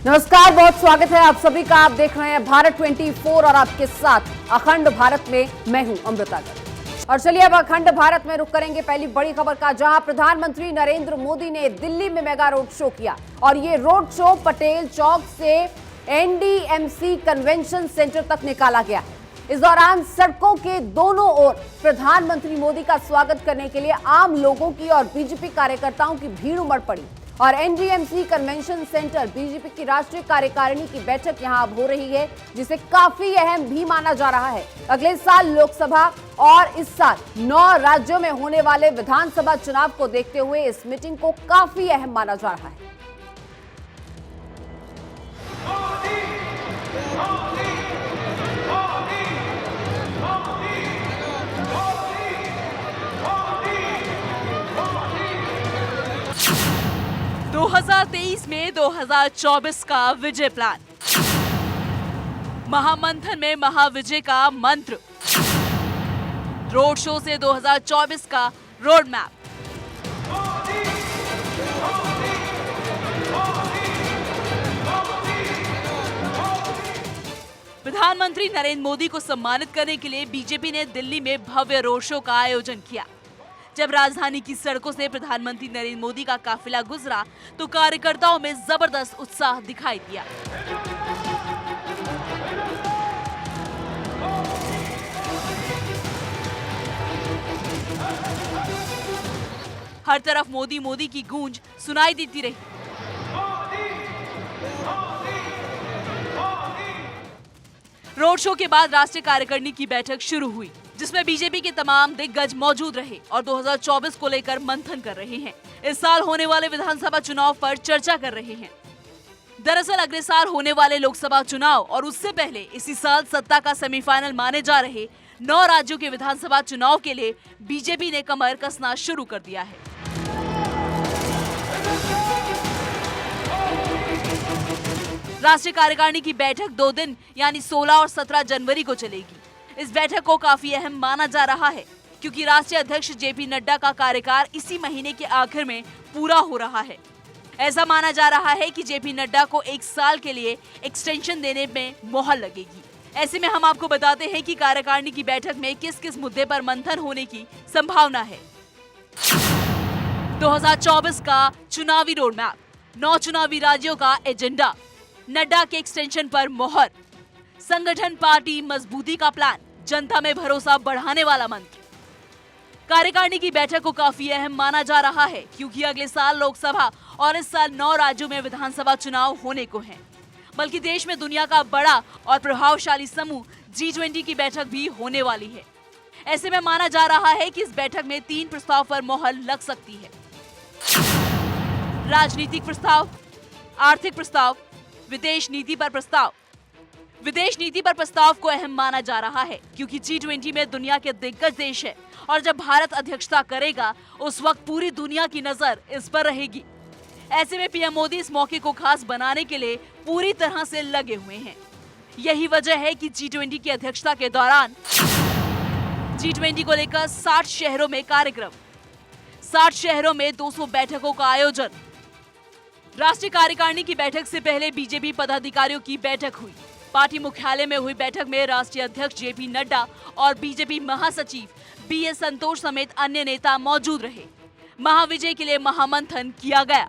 नमस्कार, बहुत स्वागत है आप सभी का। आप देख रहे हैं भारत 24 और आपके साथ अखंड भारत में मैं हूं अमृता गर्ग। और चलिए अब अखंड भारत में रुक करेंगे पहली बड़ी खबर का, जहां प्रधानमंत्री नरेंद्र मोदी ने दिल्ली में मेगा रोड शो किया। और ये रोड शो पटेल चौक से एनडीएमसी कन्वेंशन सेंटर तक निकाला गया। इस दौरान सड़कों के दोनों ओर प्रधानमंत्री मोदी का स्वागत करने के लिए आम लोगों की और बीजेपी कार्यकर्ताओं की भीड़ उमड़ पड़ी। और एनडीएमसी कन्वेंशन सेंटर बीजेपी की राष्ट्रीय कार्यकारिणी की बैठक यहां अब हो रही है, जिसे काफी अहम भी माना जा रहा है। अगले साल लोकसभा और इस साल 9 राज्यों में होने वाले विधानसभा चुनाव को देखते हुए इस मीटिंग को काफी अहम माना जा रहा है। 2023 में 2024 का विजय प्लान, महामंथन में महाविजय का मंत्र, रोड शो से 2024 का रोड मैप। प्रधानमंत्री नरेंद्र मोदी को सम्मानित करने के लिए बीजेपी ने दिल्ली में भव्य रोड शो का आयोजन किया। जब राजधानी की सड़कों से प्रधानमंत्री नरेंद्र मोदी का काफिला गुजरा तो कार्यकर्ताओं में जबरदस्त उत्साह दिखाई दिया। हर तरफ मोदी मोदी की गूंज सुनाई देती रही। रोड शो के बाद राष्ट्रीय कार्यकारिणी की बैठक शुरू हुई, जिसमें बीजेपी के तमाम दिग्गज मौजूद रहे और 2024 को लेकर मंथन कर रहे हैं। इस साल होने वाले विधानसभा चुनाव पर चर्चा कर रहे हैं। दरअसल अगले साल होने वाले लोकसभा चुनाव और उससे पहले इसी साल सत्ता का सेमीफाइनल माने जा रहे 9 राज्यों के विधानसभा चुनाव के लिए बीजेपी ने कमर कसना शुरू कर दिया है। राष्ट्रीय कार्यकारिणी की बैठक 2 दिन यानी 16 और 17 जनवरी को चलेगी। इस बैठक को काफी अहम माना जा रहा है, क्योंकि राष्ट्रीय अध्यक्ष जेपी नड्डा का कार्यकाल इसी महीने के आखिर में पूरा हो रहा है। ऐसा माना जा रहा है कि जेपी नड्डा को 1 साल के लिए एक्सटेंशन देने में मोहर लगेगी। ऐसे में हम आपको बताते हैं कि कार्यकारिणी की बैठक में किस किस मुद्दे पर मंथन होने की संभावना है। 2024 का चुनावी रोड मैप, 9 चुनावी राज्यों का एजेंडा, नड्डा के एक्सटेंशन पर मोहर, संगठन पार्टी मजबूती का प्लान, जनता में भरोसा बढ़ाने वाला मंत्र। कार्यकारिणी की बैठक को काफी अहम माना जा रहा है, क्योंकि अगले साल लोकसभा और इस साल 9 राज्यों में विधानसभा चुनाव होने को हैं। बल्कि देश में दुनिया का बड़ा और प्रभावशाली समूह G20 की बैठक भी होने वाली है। ऐसे में माना जा रहा है कि इस बैठक में 3 प्रस्ताव पर मोहर लग सकती है। राजनीतिक प्रस्ताव, आर्थिक प्रस्ताव, विदेश नीति पर प्रस्ताव। विदेश नीति पर प्रस्ताव को अहम माना जा रहा है, क्योंकि G20 में दुनिया के दिग्गज देश है और जब भारत अध्यक्षता करेगा उस वक्त पूरी दुनिया की नजर इस पर रहेगी। ऐसे में पीएम मोदी इस मौके को खास बनाने के लिए पूरी तरह से लगे हुए हैं। यही वजह है कि G20 की अध्यक्षता के दौरान G20 को लेकर 60 शहरों में कार्यक्रम, 60 शहरों में 200 बैठकों का आयोजन। राष्ट्रीय कार्यकारिणी की बैठक से पहले बीजेपी पदाधिकारियों की बैठक हुई। पार्टी मुख्यालय में हुई बैठक में राष्ट्रीय अध्यक्ष जेपी नड्डा और बीजेपी महासचिव बीएस संतोष समेत अन्य नेता मौजूद रहे। महाविजय के लिए महामंथन किया गया।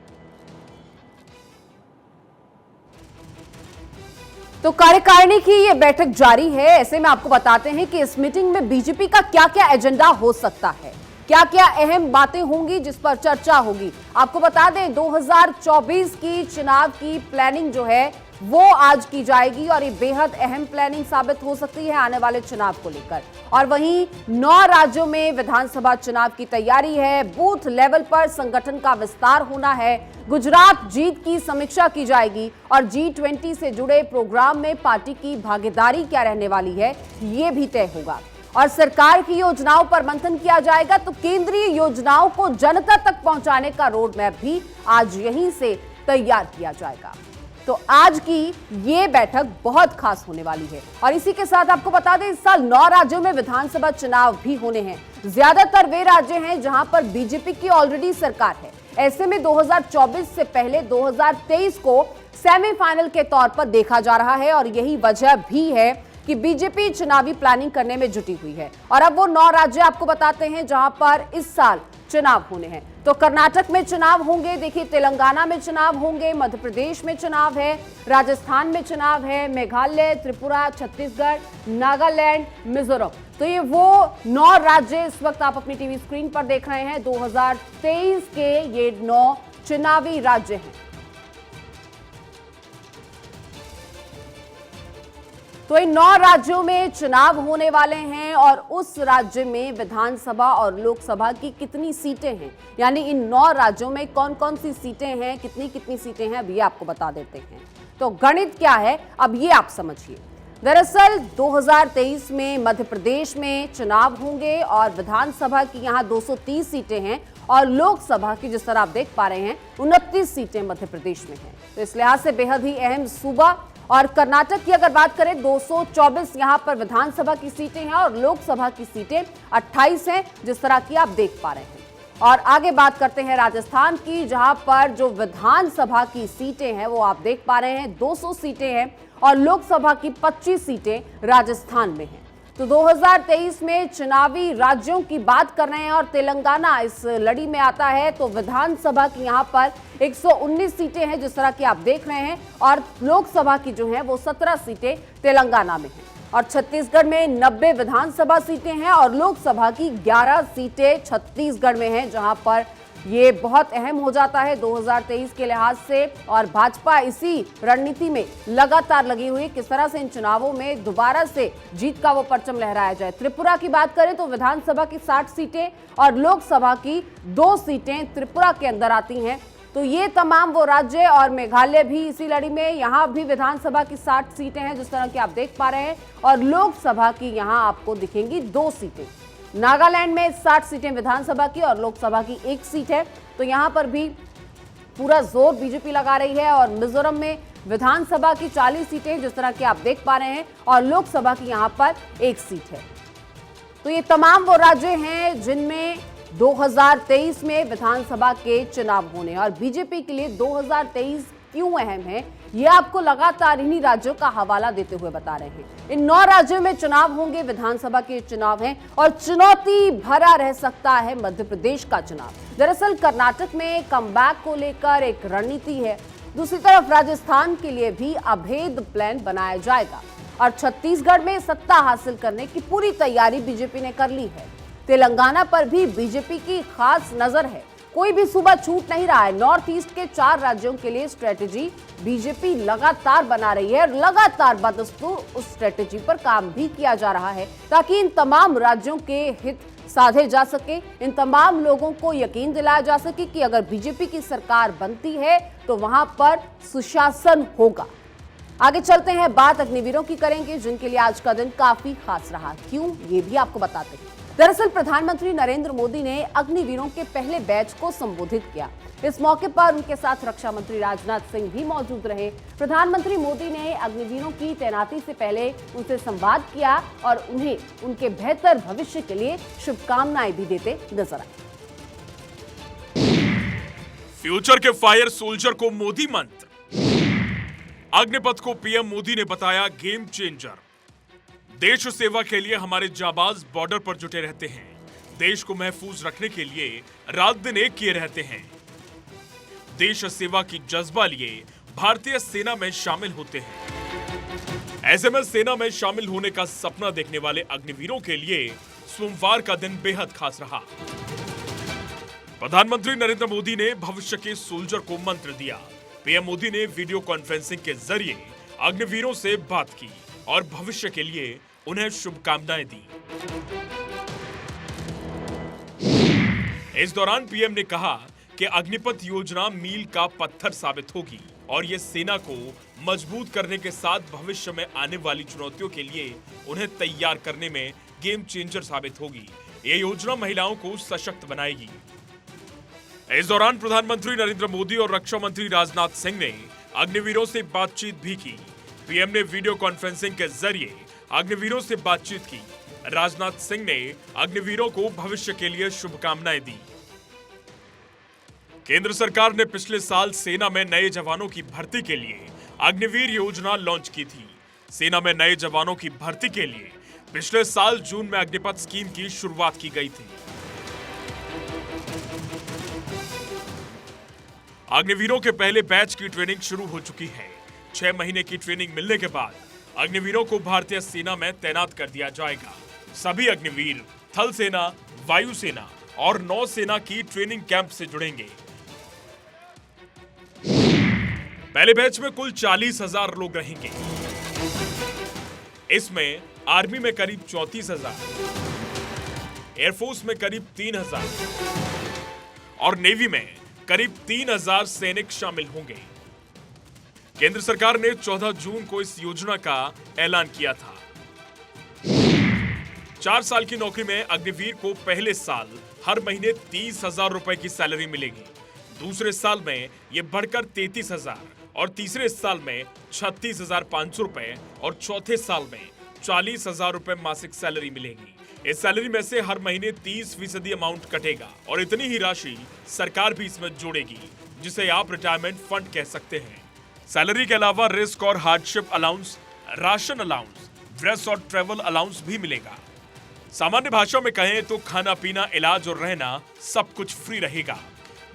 तो कार्यकारिणी की ये बैठक जारी है। ऐसे में आपको बताते हैं कि इस मीटिंग में बीजेपी का क्या क्या एजेंडा हो सकता है, क्या क्या अहम बातें होंगी जिस पर चर्चा होगी। आपको बता दें 2024 की चुनाव की प्लानिंग जो है वो आज की जाएगी और ये बेहद अहम प्लानिंग साबित हो सकती है आने वाले चुनाव को लेकर। और वहीं 9 राज्यों में विधानसभा चुनाव की तैयारी है। बूथ लेवल पर संगठन का विस्तार होना है। गुजरात जीत की समीक्षा की जाएगी और G20 से जुड़े प्रोग्राम में पार्टी की भागीदारी क्या रहने वाली है ये भी तय होगा। और सरकार की योजनाओं पर मंथन किया जाएगा। तो केंद्रीय योजनाओं को जनता तक पहुंचाने का रोड मैप भी आज यहीं से तैयार किया जाएगा। तो आज की ये बैठक बहुत खास होने वाली है। और इसी के साथ आपको बता दें, इस साल 9 राज्यों में विधानसभा चुनाव भी होने हैं। ज्यादातर वे राज्य हैं जहां पर बीजेपी की ऑलरेडी सरकार है। ऐसे में 2024 से पहले 2023 को सेमीफाइनल के तौर पर देखा जा रहा है और यही वजह भी है कि बीजेपी चुनावी प्लानिंग करने में जुटी हुई है। और अब वो 9 राज्य आपको बताते हैं जहां पर इस साल चुनाव होने हैं। तो कर्नाटक में चुनाव होंगे, देखिए तेलंगाना में चुनाव होंगे, मध्य प्रदेश में चुनाव है, राजस्थान में चुनाव है, मेघालय, त्रिपुरा, छत्तीसगढ़, नागालैंड, मिजोरम। तो ये वो 9 राज्य इस वक्त आप अपनी टीवी स्क्रीन पर देख रहे हैं। 2023 के ये 9 चुनावी राज्य हैं। तो इन 9 राज्यों में चुनाव होने वाले हैं और उस राज्य में विधानसभा और लोकसभा की कितनी सीटें हैं, यानी इन 9 राज्यों में कौन कौन सी सीटें हैं, कितनी सीटें हैं, अब ये आपको बता देते हैं। तो गणित क्या है, अब ये आप समझिए। दरअसल 2023 में मध्य प्रदेश में चुनाव होंगे और विधानसभा की यहाँ 230 सीटें हैं और लोकसभा की जिस तरह आप देख पा रहे हैं 29 सीटें मध्य प्रदेश में हैं। तो इस लिहाज से बेहद ही अहम सूबा। और कर्नाटक की अगर बात करें 224 यहां पर विधानसभा की सीटें हैं और लोकसभा की सीटें 28 हैं, जिस तरह की आप देख पा रहे हैं। और आगे बात करते हैं राजस्थान की, जहां पर जो विधानसभा की सीटें हैं वो आप देख पा रहे हैं 200 सीटें हैं और लोकसभा की 25 सीटें राजस्थान में हैं। तो 2023 में चुनावी राज्यों की बात कर रहे हैं और तेलंगाना इस लड़ी में आता है। तो विधानसभा की यहां पर 119 सीटें हैं जिस तरह की आप देख रहे हैं और लोकसभा की जो है वो 17 सीटें तेलंगाना में हैं। और छत्तीसगढ़ में 90 विधानसभा सीटें हैं और लोकसभा की 11 सीटें छत्तीसगढ़ में हैं, जहां पर ये बहुत अहम हो जाता है 2023 के लिहाज से। और भाजपा इसी रणनीति में लगातार लगी हुई, किस तरह से इन चुनावों में दोबारा से जीत का वो परचम लहराया जाए। त्रिपुरा की बात करें तो विधानसभा की 60 सीटें और लोकसभा की 2 सीटें त्रिपुरा के अंदर आती हैं। तो ये तमाम वो राज्य और मेघालय भी इसी लड़ी में, यहाँ भी विधानसभा की 60 सीटें हैं जिस तरह की आप देख पा रहे हैं और लोकसभा की यहाँ आपको दिखेंगी 2 सीटें। नागालैंड में 60 सीटें विधानसभा की और लोकसभा की 1 सीट है। तो यहां पर भी पूरा जोर बीजेपी लगा रही है। और मिजोरम में विधानसभा की 40 सीटें जिस तरह की आप देख पा रहे हैं और लोकसभा की यहां पर 1 सीट है। तो ये तमाम वो राज्य हैं जिनमें 2023 में विधानसभा के चुनाव होने। और बीजेपी के लिए 2023 क्यों अहम है, ये आपको लगातार इन्हीं राज्यों का हवाला देते हुए बता रहे हैं। इन 9 राज्यों में चुनाव होंगे, विधानसभा के चुनाव हैं और चुनौती भरा रह सकता है मध्य प्रदेश का चुनाव। दरअसल कर्नाटक में कमबैक को लेकर एक रणनीति है, दूसरी तरफ राजस्थान के लिए भी अभेद प्लान बनाया जाएगा और छत्तीसगढ़ में सत्ता हासिल करने की पूरी तैयारी बीजेपी ने कर ली है। तेलंगाना पर भी बीजेपी की खास नजर है, कोई भी सूबा छूट नहीं रहा है। नॉर्थ ईस्ट के 4 राज्यों के लिए स्ट्रेटेजी बीजेपी लगातार बना रही है और लगातार बदस्तूर उस स्ट्रेटेजी पर काम भी किया जा रहा है ताकि इन तमाम राज्यों के हित साधे जा सके, इन तमाम लोगों को यकीन दिलाया जा सके कि अगर बीजेपी की सरकार बनती है तो वहां पर सुशासन होगा। आगे चलते हैं, बात अग्निवीरों की करेंगे जिनके लिए आज का दिन काफी खास रहा। क्यों, ये भी आपको बताते हैं। दरअसल प्रधानमंत्री नरेंद्र मोदी ने अग्निवीरों के पहले बैच को संबोधित किया। इस मौके पर उनके साथ रक्षा मंत्री राजनाथ सिंह भी मौजूद रहे। प्रधानमंत्री मोदी ने अग्निवीरों की तैनाती से पहले उनसे संवाद किया और उन्हें उनके बेहतर भविष्य के लिए शुभकामनाएं भी देते नजर आए। फ्यूचर के फायर सोल्जर को मोदी मंत्र। अग्निपथ को पीएम मोदी ने बताया गेम चेंजर। देश सेवा के लिए हमारे जाबाज बॉर्डर पर जुटे रहते हैं, देश को महफूज रखने के लिए रात दिन एक किए रहते हैं। देश सेवा की जज्बा लिए भारतीय सेना में शामिल होते हैं। ऐसे में सेना में शामिल होने का सपना देखने वाले अग्निवीरों के लिए सोमवार का दिन बेहद खास रहा। प्रधानमंत्री नरेंद्र मोदी ने भविष्य के सोल्जर को मंत्र दिया। पीएम मोदी ने वीडियो कॉन्फ्रेंसिंग के जरिए अग्निवीरों से बात की और भविष्य के लिए उन्हें शुभकामनाएं दी। इस दौरान पीएम ने कहा कि अग्निपथ योजना मील का पत्थर साबित होगी और ये सेना को मजबूत करने के साथ भविष्य में आने वाली चुनौतियों के लिए उन्हें तैयार करने में गेम चेंजर साबित होगी। ये योजना महिलाओं को सशक्त बनाएगी। इस दौरान प्रधानमंत्री नरेंद्र मोदी और रक्षा मंत्री राजनाथ सिंह ने अग्निवीरों से बातचीत भी की। पीएम ने वीडियो कॉन्फ्रेंसिंग के जरिए अग्निवीरों से बातचीत की। राजनाथ सिंह ने अग्निवीरों को भविष्य के लिए शुभकामनाएं दी। केंद्र सरकार ने पिछले साल सेना में नए जवानों की भर्ती के लिए अग्निवीर योजना लॉन्च की थी। सेना में नए जवानों की भर्ती के लिए पिछले साल जून में अग्निपथ स्कीम की शुरुआत की गई थी। अग्निवीरों के पहले बैच की ट्रेनिंग शुरू हो चुकी है। 6 महीने की ट्रेनिंग मिलने के बाद अग्निवीरों को भारतीय सेना में तैनात कर दिया जाएगा। सभी अग्निवीर थल सेना, वायुसेना और नौसेना की ट्रेनिंग कैंप से जुड़ेंगे। पहले बैच में कुल 40,000 लोग रहेंगे। इसमें आर्मी में करीब 34,000, एयरफोर्स में करीब 3,000 और नेवी में करीब 3,000 सैनिक शामिल होंगे। केंद्र सरकार ने 14 जून को इस योजना का ऐलान किया था। 4 साल की नौकरी में अग्निवीर को पहले साल हर महीने 30,000 रुपए की सैलरी मिलेगी। दूसरे साल में यह बढ़कर 33,000 और तीसरे साल में 36,500 रुपए और चौथे साल में 40,000 रुपए मासिक सैलरी मिलेगी। इस सैलरी में से हर महीने 30% अमाउंट कटेगा और इतनी ही राशि सरकार भी इसमें जोड़ेगी, जिसे आप रिटायरमेंट फंड कह सकते हैं। सैलरी के अलावा रिस्क और hardship allowance, ration allowance, dress और ट्रेवल अलाउंस भी मिलेगा। सामान्य भाषा में कहें तो खाना पीना, इलाज और रहना सब कुछ फ्री रहेगा।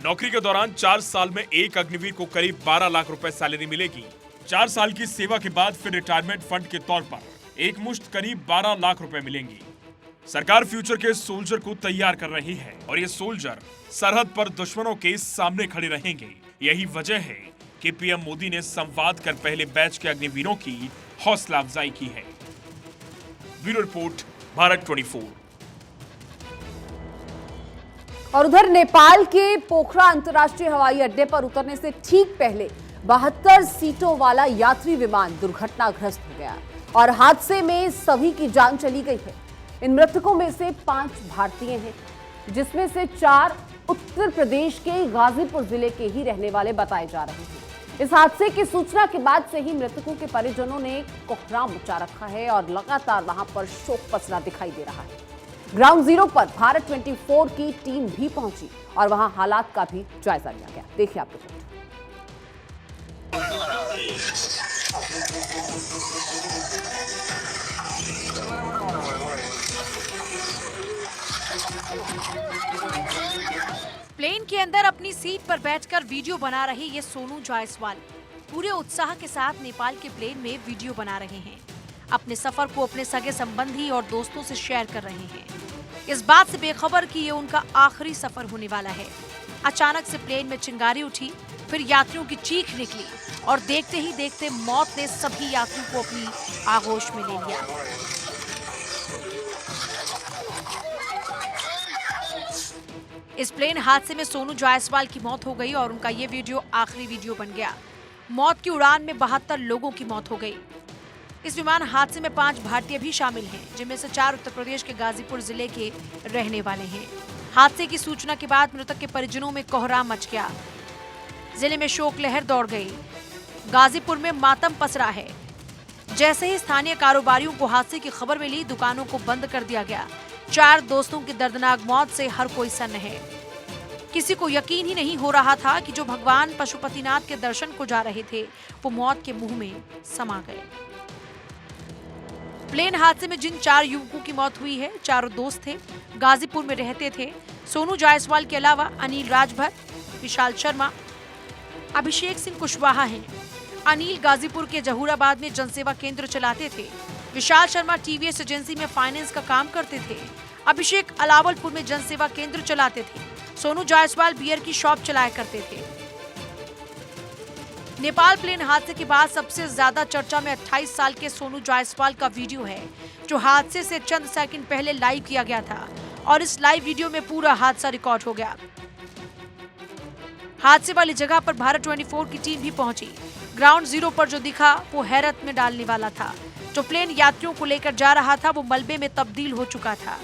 नौकरी के दौरान 4 साल में एक अग्निवीर को करीब 12 लाख रुपए सैलरी मिलेगी। 4 साल की सेवा के बाद फिर रिटायरमेंट फंड के तौर पर एक मुश्त करीब 12 लाख रुपए मिलेंगी। सरकार फ्यूचर के सोल्जर को तैयार कर रही है और ये सोल्जर सरहद पर दुश्मनों के सामने खड़े रहेंगे। यही वजह है कि पीएम मोदी ने संवाद कर पहले बैच के अग्निवीरों की हौसला अफजाई की है। Bureau report, Bharat 24। और उधर नेपाल के पोखरा अंतर्राष्ट्रीय हवाई अड्डे पर उतरने से ठीक पहले 72 सीटों वाला यात्री विमान दुर्घटनाग्रस्त हो गया और हादसे में सभी की जान चली गई है। इन मृतकों में से 5 भारतीय हैं, जिसमें से 4 उत्तर प्रदेश के गाजीपुर जिले के ही रहने वाले बताए जा रहे हैं। इस हादसे की सूचना के बाद से ही मृतकों के परिजनों ने कोहराम मचा रखा है और लगातार वहां पर शोक पसरा दिखाई दे रहा है। ग्राउंड जीरो पर भारत 24 की टीम भी पहुंची और वहां हालात का भी जायजा लिया गया। देखिए आप रिपोर्ट। प्लेन के अंदर अपनी सीट पर बैठकर वीडियो बना रहे ये सोनू जायसवाल पूरे उत्साह के साथ नेपाल के प्लेन में वीडियो बना रहे हैं। अपने सफर को अपने सगे संबंधी और दोस्तों से शेयर कर रहे हैं, इस बात से बेखबर कि ये उनका आखिरी सफर होने वाला है। अचानक से प्लेन में चिंगारी उठी, फिर यात्रियों की चीख निकली और देखते ही देखते मौत ने सभी यात्रियों को अपनी आगोश में ले लिया। इस प्लेन हादसे में सोनू जायसवाल की मौत हो गई और उनका ये वीडियो आखिरी वीडियो बन गया। मौत की उड़ान में 72 लोगों की मौत हो गई। इस विमान हादसे में 5 भारतीय भी शामिल हैं, जिनमें से 4 उत्तर प्रदेश के गाजीपुर जिले के रहने वाले हैं। हादसे की सूचना के बाद मृतक के परिजनों में कोहराम मच गया। जिले में शोक लहर दौड़ गई। गाजीपुर में मातम पसरा है। जैसे ही स्थानीय कारोबारियों को हादसे की खबर मिली, दुकानों को बंद कर दिया गया। 4 दोस्तों की दर्दनाक मौत से हर कोई सन्न है। किसी को यकीन ही नहीं हो रहा था कि जो भगवान पशुपतिनाथ के दर्शन को जा रहे थे, वो मौत के मुंह में समा गए। प्लेन हादसे में जिन 4 युवकों की मौत हुई है, चारों दोस्त थे, गाजीपुर में रहते थे। सोनू जायसवाल के अलावा अनिल राजभर, विशाल शर्मा, अभिषेक सिंह कुशवाहा हैं। अनिल गाजीपुर के जहूराबाद में जनसेवा केंद्र चलाते थे। विशाल शर्मा टीवीएस एजेंसी में फाइनेंस का काम करते थे। अभिषेक अलावलपुर में जनसेवा केंद्र चलाते थे। सोनू जायसवाल बियर की शॉप चलाया करते थे। नेपाल प्लेन हादसे के बाद सबसे ज्यादा चर्चा में 28 साल के सोनू जायसवाल का वीडियो है, जो हादसे से चंद सेकंड पहले लाइव किया गया था और इस लाइव वीडियो में पूरा हादसा रिकॉर्ड हो गया। हादसे वाली जगह पर भारत 24 की टीम भी पहुंची। ग्राउंड जीरो पर जो दिखा वो हैरत में डालने वाला था। जो प्लेन यात्रियों को लेकर जा रहा था वो मलबे में तब्दील हो चुका था।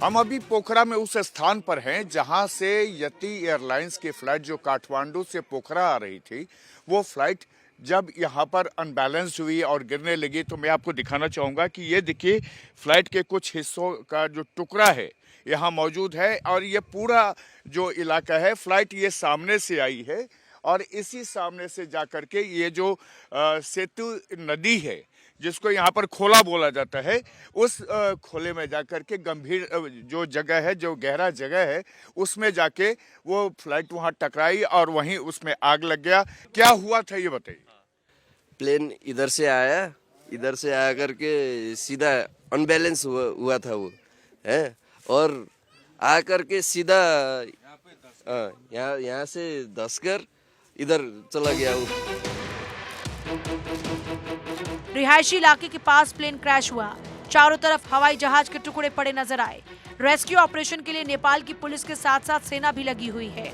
हम अभी पोखरा में उस स्थान पर हैं जहां से यति एयरलाइंस की फ्लाइट जो काठमांडू से पोखरा आ रही थी, वो फ्लाइट जब यहाँ पर अनबैलेंस हुई और गिरने लगी, तो मैं आपको दिखाना चाहूँगा कि ये देखिए फ्लाइट के कुछ हिस्सों का जो टुकड़ा है यहाँ मौजूद है और ये पूरा जो इलाका है, फ्लाइट ये सामने से आई है और इसी सामने से जाकर के ये जो सेतु नदी है जिसको यहाँ पर खोला बोला जाता है, उस खोले में जाकर के गंभीर जो जगह है, जो गहरा जगह है, उसमें जाके वो फ्लाइट वहाँ टकराई और वहीं उसमें आग लग गया। क्या हुआ था ये बताइए। प्लेन इधर से आया करके सीधा अनबैलेंस हुआ था वो है, और आ करके सीधा यहाँ से धंसकर इधर चला गया वो। रिहायशी इलाके के पास प्लेन क्रैश हुआ। चारों तरफ हवाई जहाज के टुकड़े पड़े नजर आए। रेस्क्यू ऑपरेशन के लिए नेपाल की पुलिस के साथ साथ सेना भी लगी हुई है।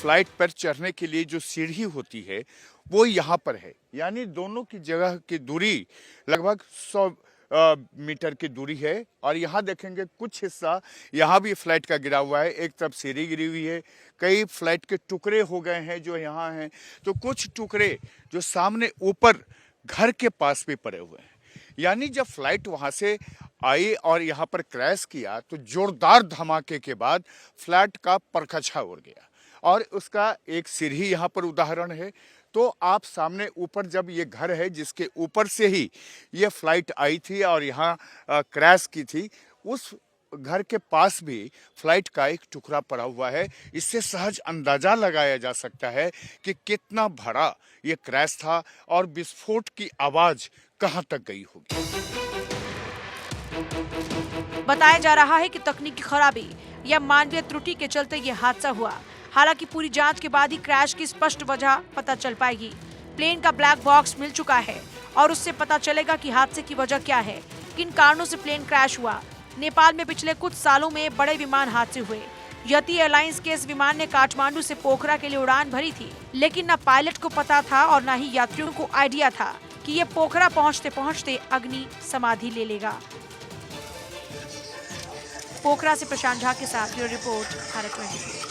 फ्लाइट पर चढ़ने के लिए जो सीढ़ी होती है वो यहाँ पर है, यानी दोनों की जगह की दूरी लगभग 100 मीटर की दूरी है। और यहाँ देखेंगे कुछ हिस्सा यहाँ भी फ्लाइट का गिरा हुआ है, एक तरफ सीढ़ी गिरी हुई है, कई फ्लाइट के टुकड़े हो गए हैं जो यहाँ हैं, तो कुछ टुकड़े जो सामने ऊपर घर के पास भी पड़े हुए हैं। यानी जब फ्लाइट वहाँ से आई और यहाँ पर क्रैश किया तो जोरदार धमाके के बाद फ्लाइट का परखचा उड़ गया, और उसका एक सीढ़ी यहाँ पर उदाहरण है। तो आप सामने ऊपर जब ये घर है जिसके ऊपर से ही ये फ्लाइट आई थी और यहाँ क्रैश की थी, उस घर के पास भी फ्लाइट का एक टुकड़ा पड़ा हुआ है। इससे सहज अंदाजा लगाया जा सकता है कि कितना बड़ा ये क्रैश था और विस्फोट की आवाज कहां तक गई होगी। बताया जा रहा है कि तकनीकी खराबी या मानवीय त्रुटि के चलते ये हादसा हुआ। हालांकि पूरी जांच के बाद ही क्रैश की स्पष्ट वजह पता चल पाएगी। प्लेन का ब्लैक बॉक्स मिल चुका है और उससे पता चलेगा कि हादसे की वजह क्या है, किन कारणों से प्लेन क्रैश हुआ। नेपाल में पिछले कुछ सालों में बड़े विमान हादसे हुए। यति एयरलाइंस के इस विमान ने काठमांडू से पोखरा के लिए उड़ान भरी थी, लेकिन न पायलट को पता था और न ही यात्रियों को आइडिया था कि ये पोखरा पहुंचते पहुंचते अग्नि समाधि ले लेगा। पोखरा से प्रशांत झा के साथ रिपोर्ट भारत 24।